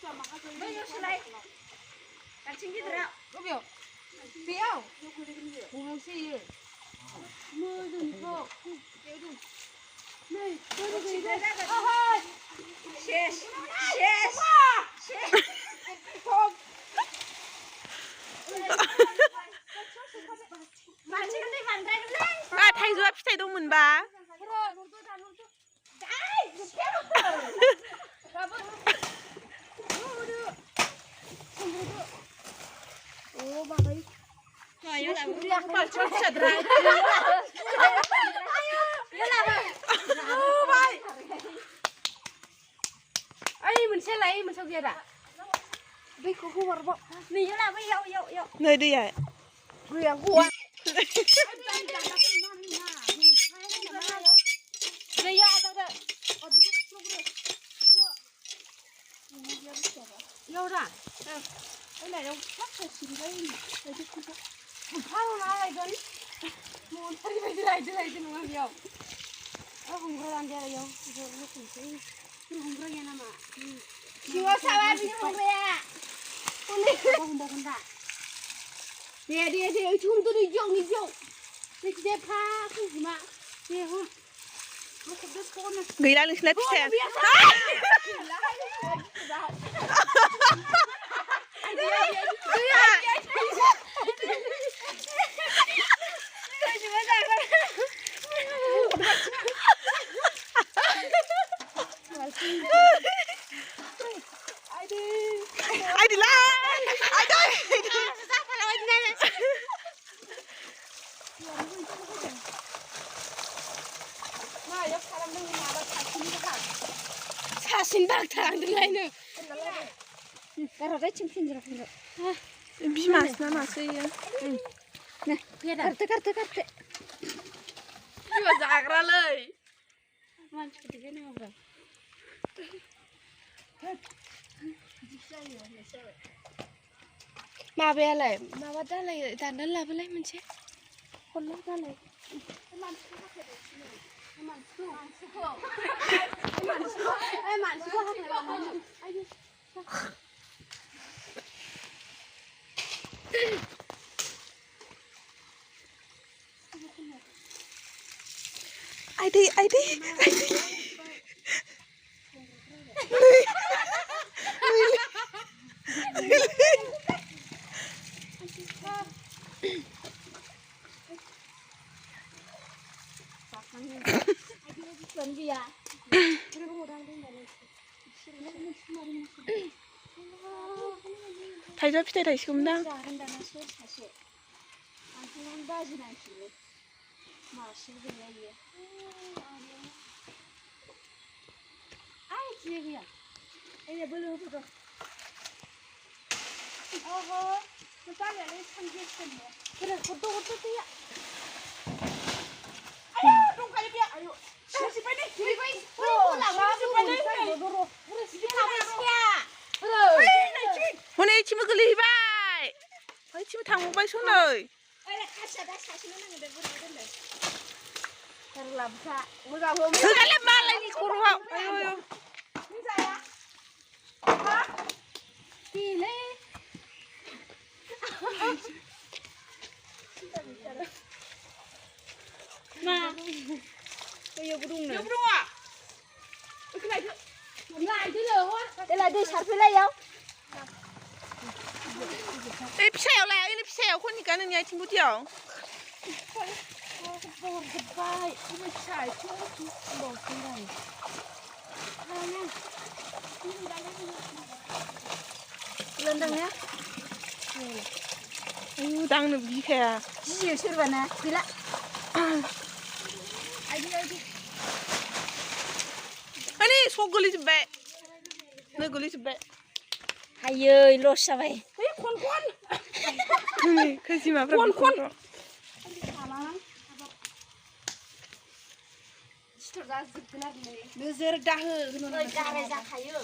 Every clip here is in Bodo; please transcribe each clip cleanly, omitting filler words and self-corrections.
बैयावसोलाय गांसिन गिदिराव बबेयाव बेयाव बबेयावसो इयो मोदोमखौ नै सेस सेस थाइजौआ फिथाइ दंमोनबा मोनसेलाय मोनसेयाव गैया दा बैखौ हगारबाव नैयाव बैयाव नै दैया गैया गवा गैया आजादो याव दा ओइलायाव फिसा सिरिबाय फानना लायगोन मन्थारि बायदि लायदो नङा बेयाव हमग्रा लांजाया याव लखनसै हमग्रा गैया नामा सिङाव साबा बिनि हमग्राया हमबावगोन दा दे ओइथिं हमदो नैजियाव नैजिया फा फैजिमा दे हम गैला नोंसिना फिथाइया 사신 박탈한들라이는 가라가 침핀지라 그래 비마스나 마스야 네 가르트 이거 자그라래 만지고 되게 나오라 माबायालाय माबा दालाय दानना लाबोलाय मोनसे खनलाय दालाय आइदै थाइजौ फिथाइ थाइसिगौमोनदां हनै इथिंबो गोलैहैबाय इथिंबो थांबावबाय सनै होगाले मालायनि खर'आव आयौ मा बैयावबो दंनो दै सारफैलायाव ओइ फिसायाव लाया ओइ फिसायाव खनिका नोंनि आथिं गुदियाव लोंदोंना आयु दांनो गिखाया गियो सोरबाना गैला आनै स गोलैजोब्बाय नो गोलैजोब्बाय आयै लस जाबाय नै खैजिमाफ्रा नोजोर दाहो गाराय जाखायो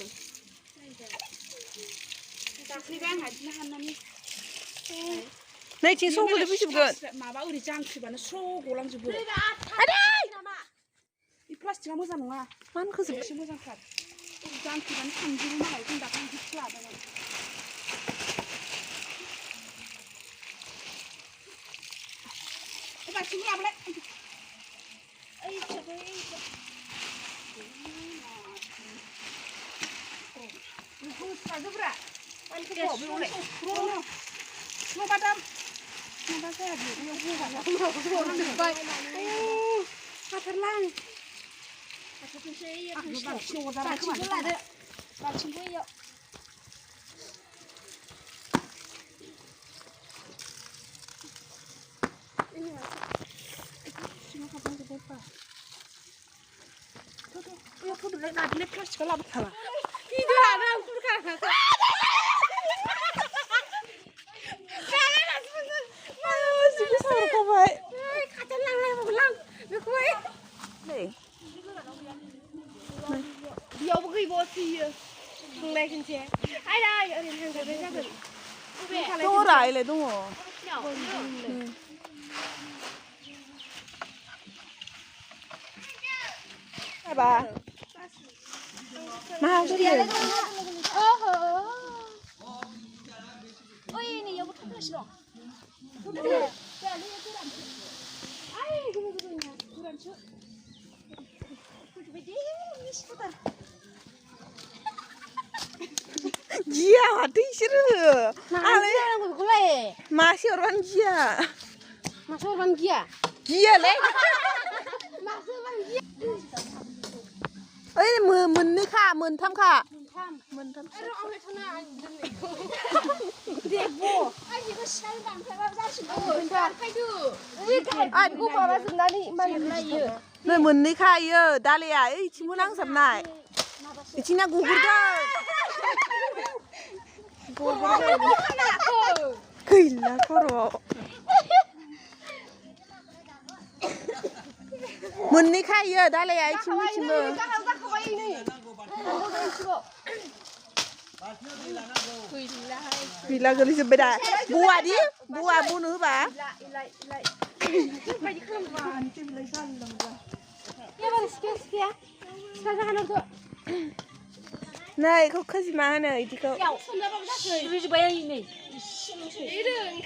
नैथिं स गोलैफैजोबगोन माबा ओरै जांख्रिबानो स्र' गलांजोबो इ प्लास्टिकआ मोजां नङा मानो खोजोब एसे मोजांथार जांख्रिबानो थांजोबो मालाय जों दाखालि बिदि लादों 가져보라. 빨리 줘. 비올래. 그럼. 뭐 받아. 뭐 받아야 돼. 이거 뭐 받아. 그거는 내 아유. 가තර랑. 가तर 쉐이. 아, 너 친구잖아. 그만. 나 친구예요. Aku dulu nak beli plastik kalau apa salah? Itu ada aku kan. Jangan langsung. Sudah sama kawan. Kata lang lang pulang. Bekoi. Nih. Dia pergi bawa dia. Mulai kerja. Ada yang orang kerja kerja. Tunggu rai le tunggu. Apa? Mau dia. Oh. Oh ini yang betul sih. Ay, gini-gininya. Kurang cu. Dia hati seru. Ale yang gulai. Masih orang dia. Masuk orang dia. Dia le. Masuk orang dia. เอ้ยมึนนี่ค่ะมึนทำค่ะมึนทำ ไอ้เราเอาไปทำงานเด็กโบไอ้ยี่ก็ใช้บังคับว่าได้สิ่งอื่นการไปดูไอ้กูบอกว่าสิ่งนั้นนี่มันอะไรเยอะ เนยมึนนี่ค่ะเยอะดาเลยอ่ะเอ้ยชิมุนังสำนักไอ้ชินากูกูเด้อกินแล้วก็รอมึนนี่ค่ะเยอะดาเลยอ่ะไอ้ชิมุชิมุคุยแล้วก็เลยจะไปได้บัวดิบัวบูนื้อป่ะ ไปที่เครื่องมาเนี่ยมันสเกียถ้าจะให้เราตัว เนยเขาขึ้นมาเนยที่เขา เดี๋ยวฉันจะบอกว่าเคยรู้จะไปยังไง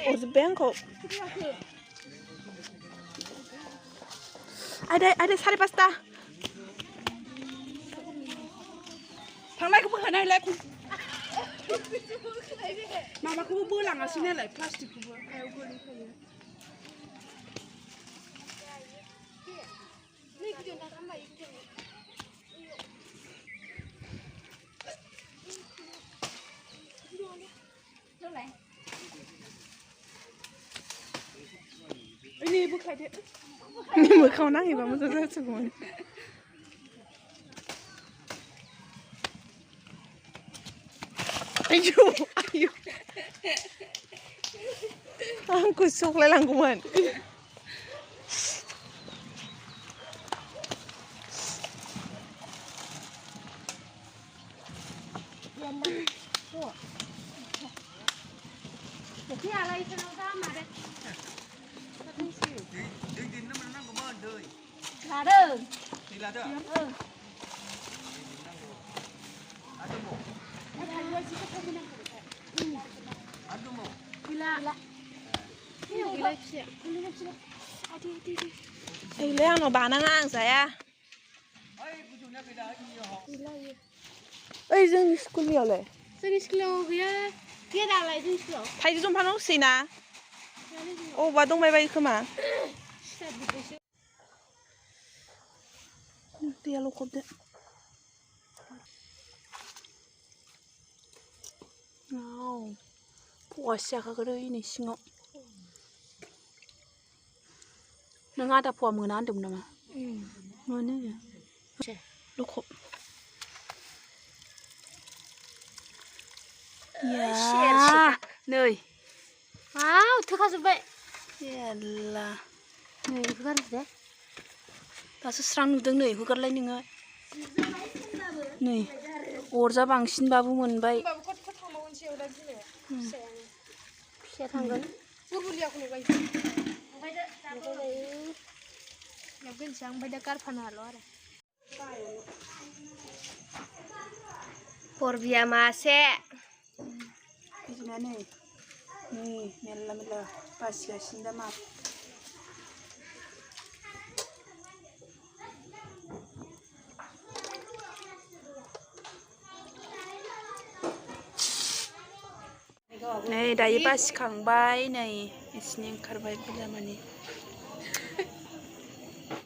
โอ้จะแบงเขาada sari pasta ทางไหนก็เบื่อไหนเลยคุณมาคุณเบื่อหลังอ่ะสิเนี่ยเลยพลาสติกคุณเบื่อใครเอาเบื่อนี่ใครเนี่ยนี่คือจะทำอะไรเท่าไหร่ ไอ้นี่บุกใครเนี่ย นี่มือเขานั่งอยู่แบบมันจะสกุลอายุกูสุกเลยหลังกูเหมือนที่อะไรฉันเอาด้ามมาเด็ดดึงน้ำมันนั่งกับมันเลย ลาเด้อ นี่ละเด้ออันดูโมอันดูโม วิลานี่วิลาเชียนี่วิลาเชียดี ไอ้เรื่องหนูบานนั่งอ่างใส่อะ ไอ้ผู้ชมเนี่ยไปได้ที่ห้อง วิลา เอ้ยซึ่งสกุลเดียวเลย ซึ่งสกิลเฮียเฮียอะไรซึ่งสกิล ไทยจะจมพันธุ์สินะโอ้ว่าต้องไปขึ้นมาเดี๋ยวลูกคนเดียวเอาผัวเสียเขาก็เลยนี่สิงห์นึกว่าแต่ผัวมือนั้นดุมนะมามือนี่ลูกขบเนย ว้าวเธอเข้าไป เยล่ะ นี่คือกันเด้ แต่สุดสังนุ่งเนยคือกันเลยนึงไงนี่ออร์จะบางชิ้นบาบุมันไป เชียทางกันพูดบุญเรียกคนไปอยากเป็นช่างไปดักการพนันล้อเลยปอร์บิอามาเซ่ นี่แม่นี่เมล่าปัสยาชินดามา नै दायो बासिखांबाय नै इसिनि ओंखारबाय बुरजा मानि